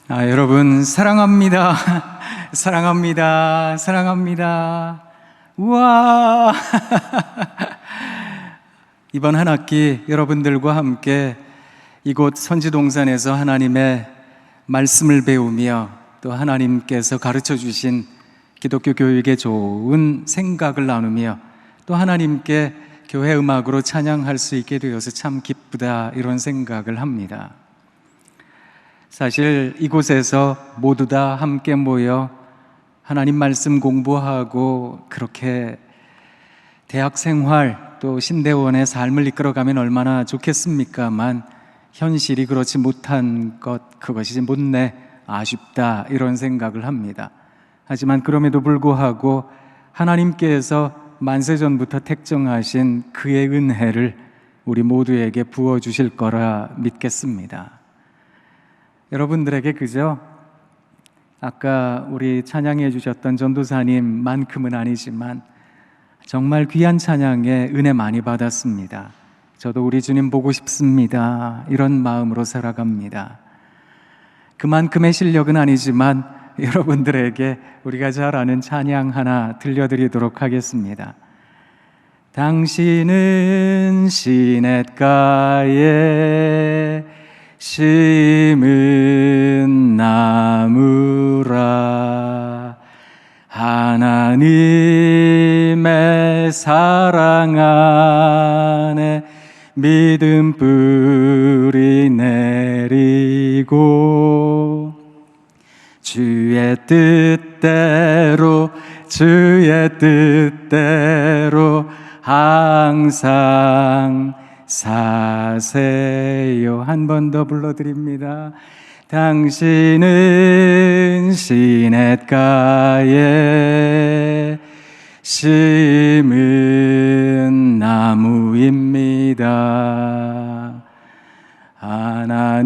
여러분 사랑합니다. 사랑합니다. 사랑합니다. 우와. 이번 한 학기 여러분들과 함께 이곳 선지동산에서 하나님의 말씀을 배우며 또 하나님께서 가르쳐 주신 기독교 교육에 좋은 생각을 나누며 또 하나님께 교회 음악으로 찬양할 수 있게 되어서 참 기쁘다, 이런 생각을 합니다. 사실 이곳에서 모두 다 함께 모여 하나님 말씀 공부하고 그렇게 대학 생활 또 신대원의 삶을 이끌어가면 얼마나 좋겠습니까만 현실이 그렇지 못한 것, 그것이 못내 아쉽다, 이런 생각을 합니다. 하지만 그럼에도 불구하고 하나님께서 만세전부터 택정하신 그의 은혜를 우리 모두에게 부어주실 거라 믿겠습니다. 여러분들에게 그저 아까 우리 찬양해 주셨던 전도사님만큼은 아니지만 정말 귀한 찬양에 은혜 많이 받았습니다. 저도 우리 주님 보고 싶습니다, 이런 마음으로 살아갑니다. 그만큼의 실력은 아니지만 여러분들에게 우리가 잘 아는 찬양 하나 들려드리도록 하겠습니다. 당신은 시냇가에 심은 나무라, 하나님의 사랑 안에 믿음 뿌리 내리고 주의 뜻대로 항상 사세요. 한 번 더 불러드립니다. 당신은 시냇가에 심은 나무입니다. 하나님의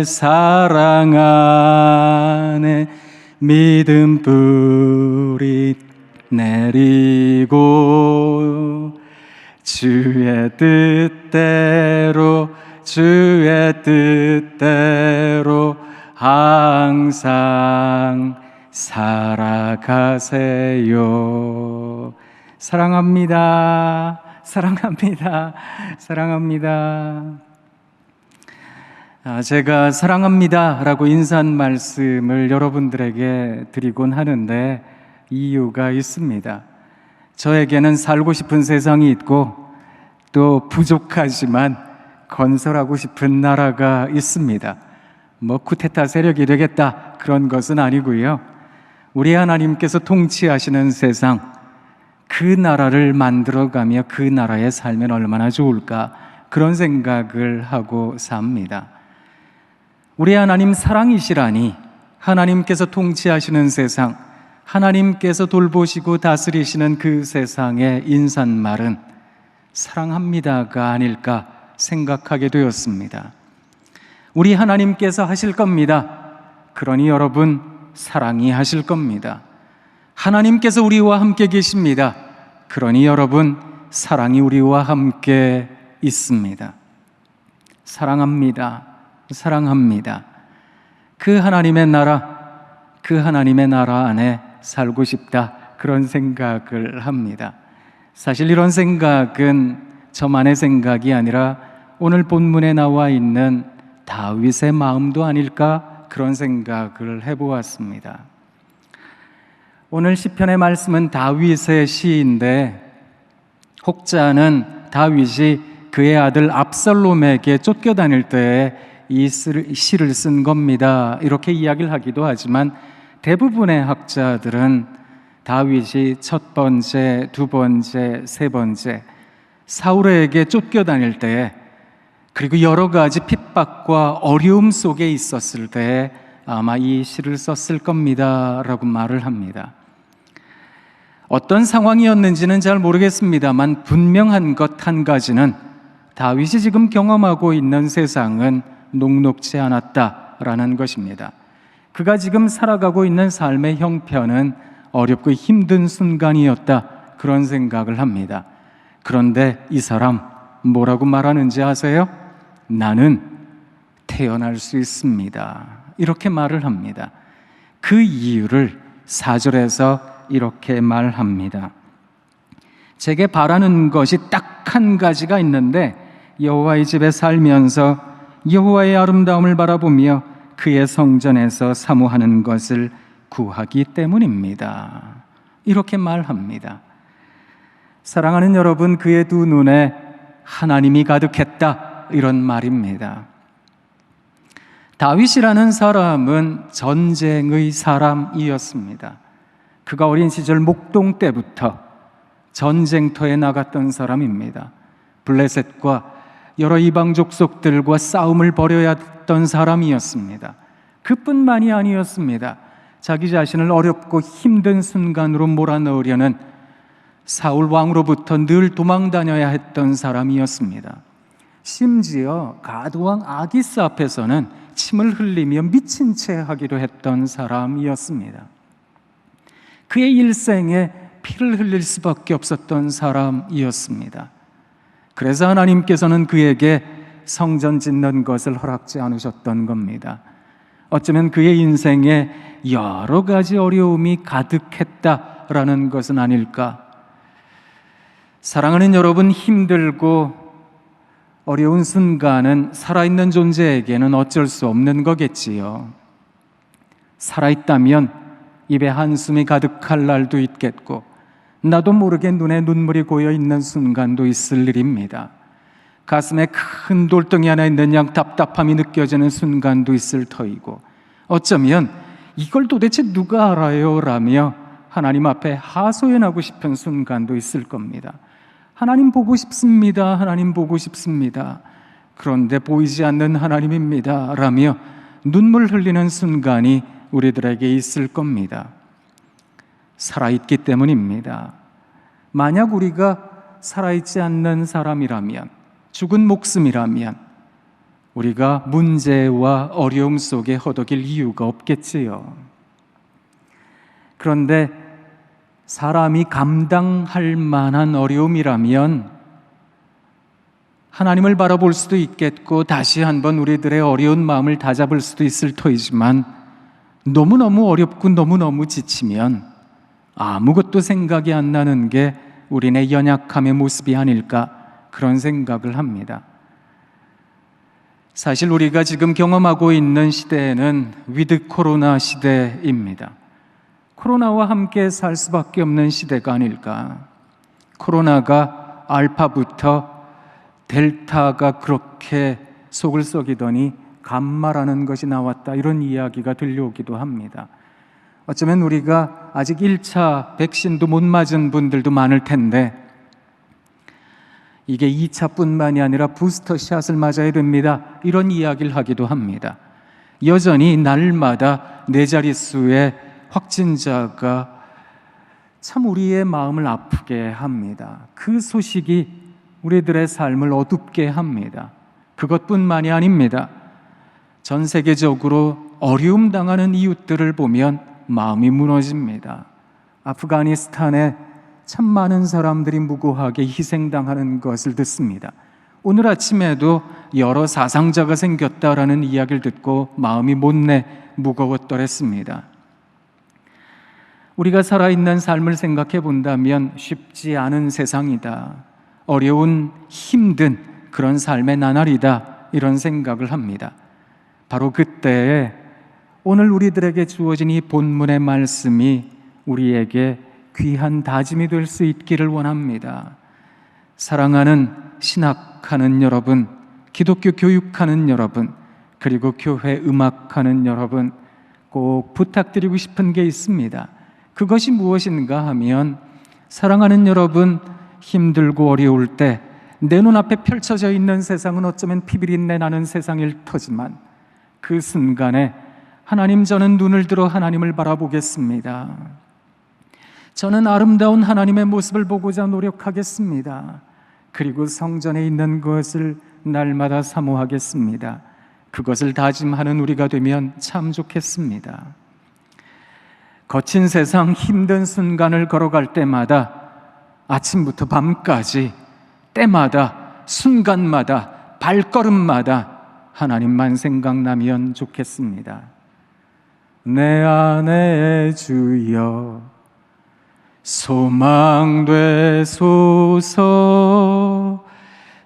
사랑 안에 믿음 뿌리 내리고 주의 뜻대로 항상 살아가세요. 사랑합니다. 사랑합니다. 사랑합니다. 제가 사랑합니다 라고 인사 말씀을 여러분들에게 드리곤 하는데 이유가 있습니다. 저에게는 살고 싶은 세상이 있고 또 부족하지만 건설하고 싶은 나라가 있습니다. 쿠데타 세력이 되겠다, 그런 것은 아니고요. 우리 하나님께서 통치하시는 세상, 그 나라를 만들어가며 그 나라에 살면 얼마나 좋을까, 그런 생각을 하고 삽니다. 우리 하나님 사랑이시라니, 하나님께서 통치하시는 세상, 하나님께서 돌보시고 다스리시는 그 세상의 인사말은 사랑합니다가 아닐까 생각하게 되었습니다. 우리 하나님께서 하실 겁니다. 그러니 여러분 사랑이 하실 겁니다. 하나님께서 우리와 함께 계십니다. 그러니 여러분 사랑이 우리와 함께 있습니다. 사랑합니다. 사랑합니다. 그 하나님의 나라 안에 살고 싶다, 그런 생각을 합니다. 사실 이런 생각은 저만의 생각이 아니라 오늘 본문에 나와 있는 다윗의 마음도 아닐까, 그런 생각을 해보았습니다. 오늘 시편의 말씀은 다윗의 시인데 혹자는 다윗이 그의 아들 압살롬에게 쫓겨다닐 때에 이 시를 쓴 겁니다, 이렇게 이야기를 하기도 하지만 대부분의 학자들은 다윗이 첫 번째, 두 번째, 세 번째 사울에게 쫓겨다닐 때에, 그리고 여러 가지 핍박과 어려움 속에 있었을 때에 아마 이 시를 썼을 겁니다 라고 말을 합니다. 어떤 상황이었는지는 잘 모르겠습니다만 분명한 것 한 가지는 다윗이 지금 경험하고 있는 세상은 녹록지 않았다라는 것입니다. 그가 지금 살아가고 있는 삶의 형편은 어렵고 힘든 순간이었다, 그런 생각을 합니다. 그런데 이 사람 뭐라고 말하는지 아세요? 나는 태어날 수 있습니다. 이렇게 말을 합니다. 그 이유를 4절에서 이렇게 말합니다. 제게 바라는 것이 딱 한 가지가 있는데 여호와의 집에 살면서 여호와의 아름다움을 바라보며 그의 성전에서 사모하는 것을 구하기 때문입니다. 이렇게 말합니다. 사랑하는 여러분, 그의 두 눈에 하나님이 가득했다, 이런 말입니다. 다윗이라는 사람은 전쟁의 사람이었습니다. 그가 어린 시절 목동 때부터 전쟁터에 나갔던 사람입니다. 블레셋과 여러 이방 족속들과 싸움을 벌여야 했던 사람이었습니다. 그뿐만이 아니었습니다. 자기 자신을 어렵고 힘든 순간으로 몰아넣으려는 사울 왕으로부터 늘 도망 다녀야 했던 사람이었습니다. 심지어 가드왕 아기스 앞에서는 침을 흘리며 미친 채 하기도 했던 사람이었습니다. 그의 일생에 피를 흘릴 수밖에 없었던 사람이었습니다. 그래서 하나님께서는 그에게 성전 짓는 것을 허락지 않으셨던 겁니다. 어쩌면 그의 인생에 여러 가지 어려움이 가득했다라는 것은 아닐까. 사랑하는 여러분, 힘들고 어려운 순간은 살아있는 존재에게는 어쩔 수 없는 거겠지요. 살아있다면 입에 한숨이 가득할 날도 있겠고, 나도 모르게 눈에 눈물이 고여 있는 순간도 있을 일입니다. 가슴에 큰 돌덩이 하나 있는 양 답답함이 느껴지는 순간도 있을 터이고, 어쩌면 이걸 도대체 누가 알아요? 라며 하나님 앞에 하소연하고 싶은 순간도 있을 겁니다. 하나님 보고 싶습니다. 하나님 보고 싶습니다. 그런데 보이지 않는 하나님입니다. 라며 눈물 흘리는 순간이 우리들에게 있을 겁니다. 살아있기 때문입니다. 만약 우리가 살아있지 않는 사람이라면, 죽은 목숨이라면 우리가 문제와 어려움 속에 허덕일 이유가 없겠지요. 그런데 사람이 감당할 만한 어려움이라면 하나님을 바라볼 수도 있겠고, 다시 한번 우리들의 어려운 마음을 다잡을 수도 있을 터이지만, 너무너무 어렵고 너무너무 지치면 아무것도 생각이 안 나는 게 우리네 연약함의 모습이 아닐까, 그런 생각을 합니다. 사실 우리가 지금 경험하고 있는 시대에는 위드 코로나 시대입니다. 코로나와 함께 살 수밖에 없는 시대가 아닐까. 코로나가 알파부터 델타가 그렇게 속을 썩이더니 감마라는 것이 나왔다, 이런 이야기가 들려오기도 합니다. 어쩌면 우리가 아직 1차 백신도 못 맞은 분들도 많을 텐데, 이게 2차뿐만이 아니라 부스터샷을 맞아야 됩니다, 이런 이야기를 하기도 합니다. 여전히 날마다 4자릿수의 확진자가 참 우리의 마음을 아프게 합니다. 그 소식이 우리들의 삶을 어둡게 합니다. 그것뿐만이 아닙니다. 전 세계적으로 어려움 당하는 이웃들을 보면 마음이 무너집니다. 아프가니스탄에 참 많은 사람들이 무고하게 희생당하는 것을 듣습니다. 오늘 아침에도 여러 사상자가 생겼다라는 이야기를 듣고 마음이 못내 무거웠더랬습니다. 우리가 살아있는 삶을 생각해 본다면 쉽지 않은 세상이다, 어려운 힘든 그런 삶의 나날이다, 이런 생각을 합니다. 바로 그때에 오늘 우리들에게 주어진 이 본문의 말씀이 우리에게 귀한 다짐이 될 수 있기를 원합니다. 사랑하는 신학하는 여러분, 기독교 교육하는 여러분, 그리고 교회 음악하는 여러분, 꼭 부탁드리고 싶은 게 있습니다. 그것이 무엇인가 하면, 사랑하는 여러분, 힘들고 어려울 때 내 눈앞에 펼쳐져 있는 세상은 어쩌면 피비린내 나는 세상일 터지만, 그 순간에 하나님, 저는 눈을 들어 하나님을 바라보겠습니다. 저는 아름다운 하나님의 모습을 보고자 노력하겠습니다. 그리고 성전에 있는 것을 날마다 사모하겠습니다. 그것을 다짐하는 우리가 되면 참 좋겠습니다. 거친 세상 힘든 순간을 걸어갈 때마다, 아침부터 밤까지 때마다 순간마다 발걸음마다 하나님만 생각나면 좋겠습니다. 내 안에 주여 소망 되소서.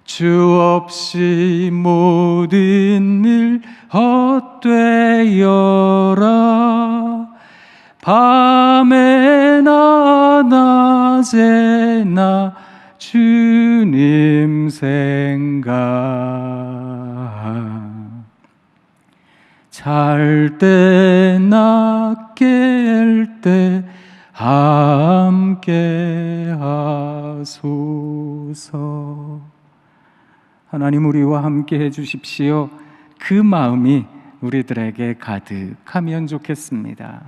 주 없이 모든 일 헛되어라. 밤에나 낮에나 주님 생각. 잘 때나 깰 때 함께 하소서. 하나님 우리와 함께 해주십시오. 그 마음이 우리들에게 가득하면 좋겠습니다.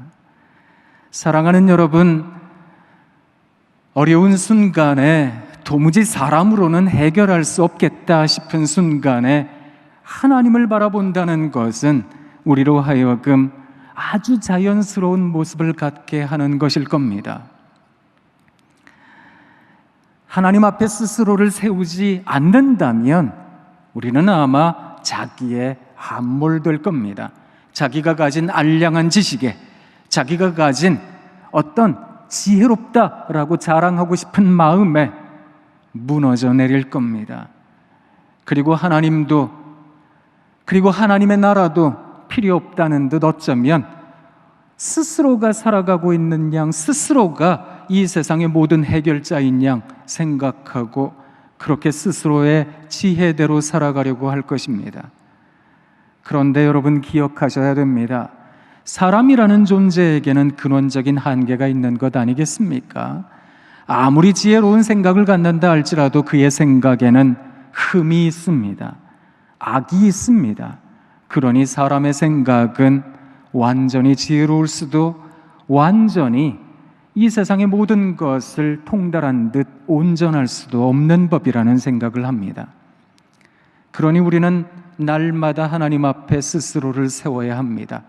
사랑하는 여러분, 어려운 순간에 도무지 사람으로는 해결할 수 없겠다 싶은 순간에 하나님을 바라본다는 것은 우리로 하여금 아주 자연스러운 모습을 갖게 하는 것일 겁니다. 하나님 앞에 스스로를 세우지 않는다면 우리는 아마 자기에 함몰될 겁니다. 자기가 가진 알량한 지식에, 자기가 가진 어떤 지혜롭다라고 자랑하고 싶은 마음에 무너져 내릴 겁니다. 그리고 하나님도, 그리고 하나님의 나라도 필요 없다는 듯 어쩌면 스스로가 살아가고 있는 양, 스스로가 이 세상의 모든 해결자인 양 생각하고 그렇게 스스로의 지혜대로 살아가려고 할 것입니다. 그런데 여러분 기억하셔야 됩니다. 사람이라는 존재에게는 근원적인 한계가 있는 것 아니겠습니까? 아무리 지혜로운 생각을 갖는다 할지라도 그의 생각에는 흠이 있습니다. 악이 있습니다. 그러니 사람의 생각은 완전히 지혜로울 수도, 완전히 이 세상의 모든 것을 통달한 듯 온전할 수도 없는 법이라는 생각을 합니다. 그러니 우리는 날마다 하나님 앞에 스스로를 세워야 합니다.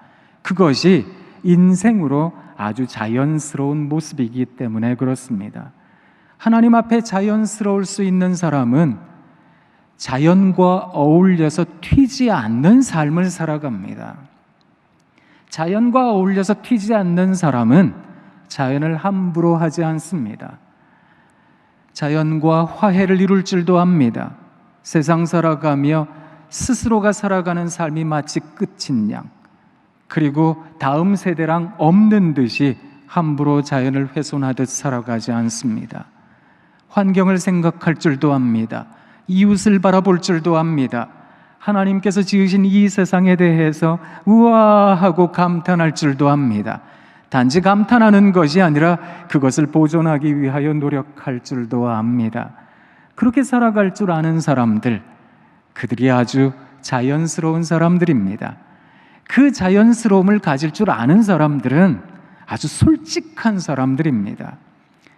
그것이 인생으로 아주 자연스러운 모습이기 때문에 그렇습니다. 하나님 앞에 자연스러울 수 있는 사람은 자연과 어울려서 튀지 않는 삶을 살아갑니다. 자연과 어울려서 튀지 않는 사람은 자연을 함부로 하지 않습니다. 자연과 화해를 이룰 줄도 압니다. 세상 살아가며 스스로가 살아가는 삶이 마치 끝인 양, 그리고 다음 세대랑 없는 듯이 함부로 자연을 훼손하듯 살아가지 않습니다. 환경을 생각할 줄도 압니다. 이웃을 바라볼 줄도 압니다. 하나님께서 지으신 이 세상에 대해서 우아하고 감탄할 줄도 압니다. 단지 감탄하는 것이 아니라 그것을 보존하기 위하여 노력할 줄도 압니다. 그렇게 살아갈 줄 아는 사람들, 그들이 아주 자연스러운 사람들입니다. 그 자연스러움을 가질 줄 아는 사람들은 아주 솔직한 사람들입니다.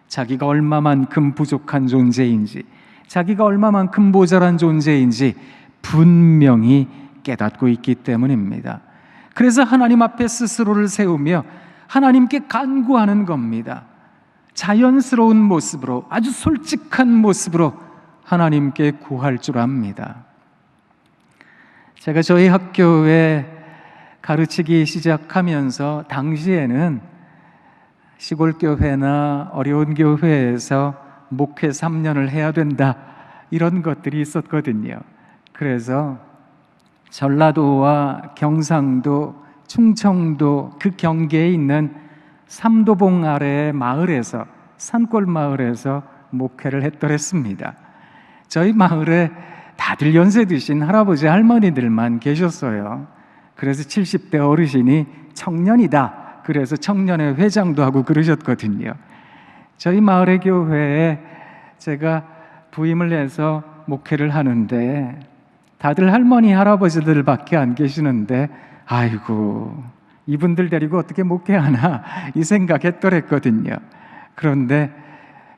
자기가 얼마만큼 부족한 존재인지, 자기가 얼마만큼 모자란 존재인지 분명히 깨닫고 있기 때문입니다. 그래서 하나님 앞에 스스로를 세우며 하나님께 간구하는 겁니다. 자연스러운 모습으로, 아주 솔직한 모습으로 하나님께 구할 줄 압니다. 제가 저희 학교에 가르치기 시작하면서 당시에는 시골 교회나 어려운 교회에서 목회 3년을 해야 된다, 이런 것들이 있었거든요. 그래서 전라도와 경상도, 충청도 그 경계에 있는 삼도봉 아래의 마을에서, 산골 마을에서 목회를 했더랬습니다. 저희 마을에 다들 연세 드신 할아버지 할머니들만 계셨어요. 그래서 70대 어르신이 청년이다, 그래서 청년회 회장도 하고 그러셨거든요. 저희 마을의 교회에 제가 부임을 해서 목회를 하는데 다들 할머니 할아버지들밖에 안 계시는데, 아이고 이분들 데리고 어떻게 목회하나 이 생각했더랬거든요. 그런데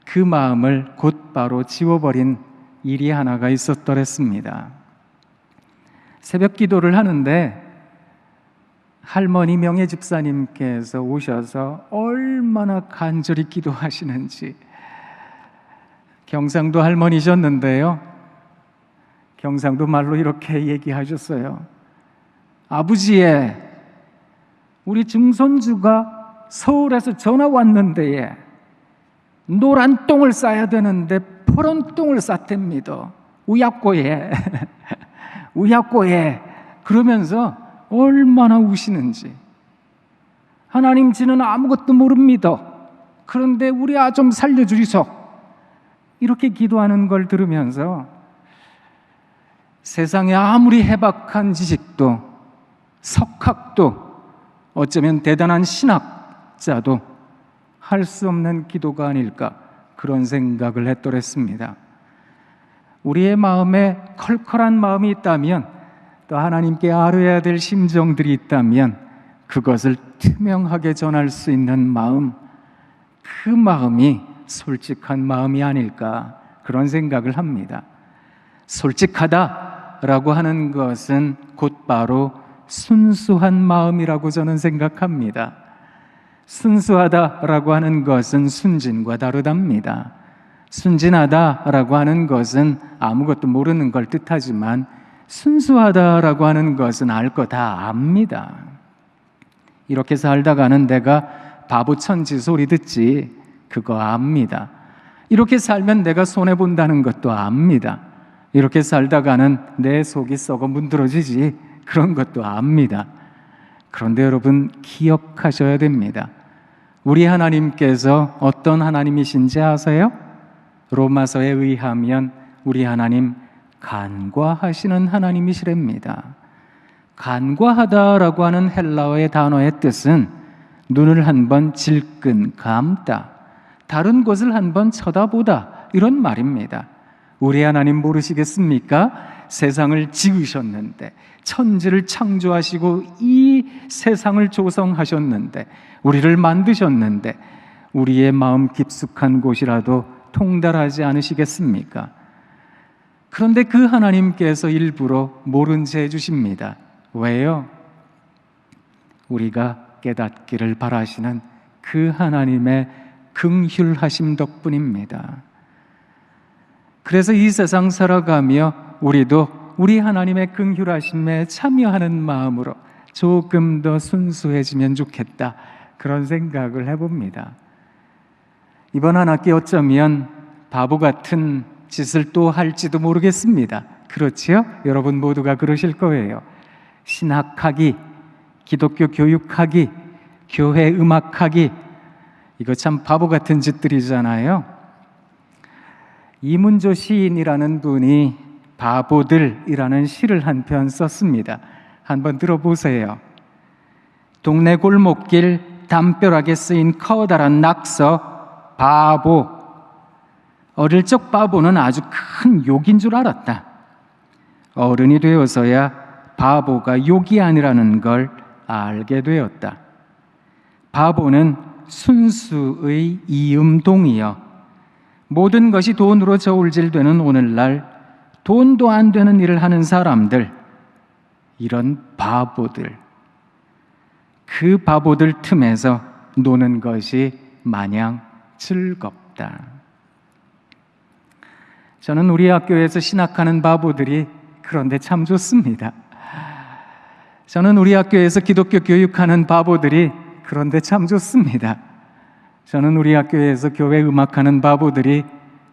그 마음을 곧바로 지워버린 일이 하나가 있었더랬습니다. 새벽 기도를 하는데 할머니 명예 집사님께서 오셔서 얼마나 간절히 기도하시는지. 경상도 할머니셨는데요, 경상도 말로 이렇게 얘기하셨어요. 아버지의 우리 증손주가 서울에서 전화 왔는데 노란 똥을 싸야 되는데 푸른 똥을 쌌답니다. 우약고에 우약고에 그러면서 얼마나 우시는지. 하나님, 지는 아무것도 모릅니다. 그런데 우리 아 좀 살려주리소. 이렇게 기도하는 걸 들으면서 세상에 아무리 해박한 지식도 석학도 어쩌면 대단한 신학자도 할 수 없는 기도가 아닐까, 그런 생각을 했더랬습니다. 우리의 마음에 컬컬한 마음이 있다면, 또 하나님께 아뢰어야 될 심정들이 있다면 그것을 투명하게 전할 수 있는 마음, 그 마음이 솔직한 마음이 아닐까, 그런 생각을 합니다. 솔직하다라고 하는 것은 곧바로 순수한 마음이라고 저는 생각합니다. 순수하다라고 하는 것은 순진과 다르답니다. 순진하다라고 하는 것은 아무것도 모르는 걸 뜻하지만, 순수하다라고 하는 것은 알 거 다 압니다. 이렇게 살다가는 내가 바보천지 소리 듣지, 그거 압니다. 이렇게 살면 내가 손해본다는 것도 압니다. 이렇게 살다가는 내 속이 썩어 문드러지지, 그런 것도 압니다. 그런데 여러분, 기억하셔야 됩니다. 우리 하나님께서 어떤 하나님이신지 아세요? 로마서에 의하면 우리 하나님 간과하시는 하나님이시랍니다. 간과하다라고 하는 헬라어의 단어의 뜻은 눈을 한번 질끈 감다, 다른 곳을 한번 쳐다보다, 이런 말입니다. 우리 하나님 모르시겠습니까? 세상을 지으셨는데, 천지를 창조하시고 이 세상을 조성하셨는데, 우리를 만드셨는데, 우리의 마음 깊숙한 곳이라도 통달하지 않으시겠습니까? 그런데 그 하나님께서 일부러 모른 채 해주십니다. 왜요? 우리가 깨닫기를 바라시는 그 하나님의 긍휼하심 덕분입니다. 그래서 이 세상 살아가며 우리도 우리 하나님의 긍휼하심에 참여하는 마음으로 조금 더 순수해지면 좋겠다, 그런 생각을 해봅니다. 이번 한 학기 어쩌면 바보 같은 짓을 또 할지도 모르겠습니다. 그렇지요? 여러분 모두가 그러실 거예요. 신학하기, 기독교 교육하기, 교회 음악하기, 이거 참 바보 같은 짓들이잖아요. 이문조 시인이라는 분이 바보들이라는 시를 한 편 썼습니다. 한번 들어보세요. 동네 골목길 담벼락에 쓰인 커다란 낙서 바보. 어릴 적 바보는 아주 큰 욕인 줄 알았다. 어른이 되어서야 바보가 욕이 아니라는 걸 알게 되었다. 바보는 순수의 이음동이여, 모든 것이 돈으로 저울질되는 오늘날 돈도 안 되는 일을 하는 사람들, 이런 바보들, 그 바보들 틈에서 노는 것이 마냥 즐겁다. 저는 우리 학교에서 신학하는 바보들이 그런데 참 좋습니다. 저는 우리 학교에서 기독교 교육하는 바보들이 그런데 참 좋습니다. 저는 우리 학교에서 교회 음악하는 바보들이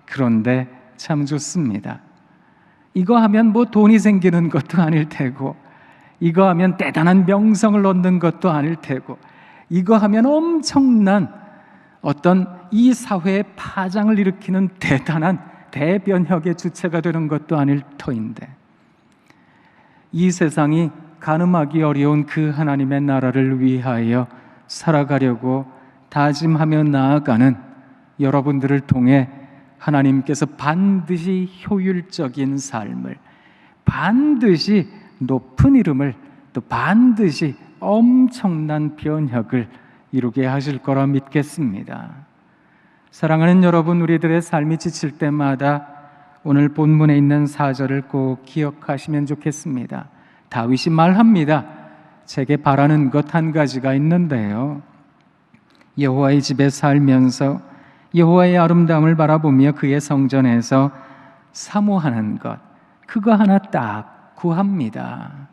그런데 참 좋습니다. 이거 하면 뭐 돈이 생기는 것도 아닐 테고, 이거 하면 대단한 명성을 얻는 것도 아닐 테고, 이거 하면 엄청난 어떤 이 사회의 파장을 일으키는 대단한 대변혁의 주체가 되는 것도 아닐 터인데, 이 세상이 가늠하기 어려운 그 하나님의 나라를 위하여 살아가려고 다짐하며 나아가는 여러분들을 통해 하나님께서 반드시 효율적인 삶을, 반드시 높은 이름을, 또 반드시 엄청난 변혁을 이루게 하실 거라 믿겠습니다. 사랑하는 여러분, 우리들의 삶이 지칠 때마다 오늘 본문에 있는 4절을 꼭 기억하시면 좋겠습니다. 다윗이 말합니다. 제게 바라는 것 한 가지가 있는데요, 여호와의 집에 살면서 여호와의 아름다움을 바라보며 그의 성전에서 사모하는 것, 그거 하나 딱 구합니다.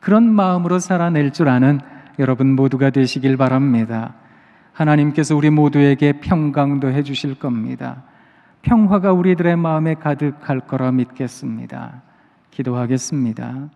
그런 마음으로 살아낼 줄 아는 여러분 모두가 되시길 바랍니다. 하나님께서 우리 모두에게 평강도 해주실 겁니다. 평화가 우리들의 마음에 가득할 거라 믿겠습니다. 기도하겠습니다.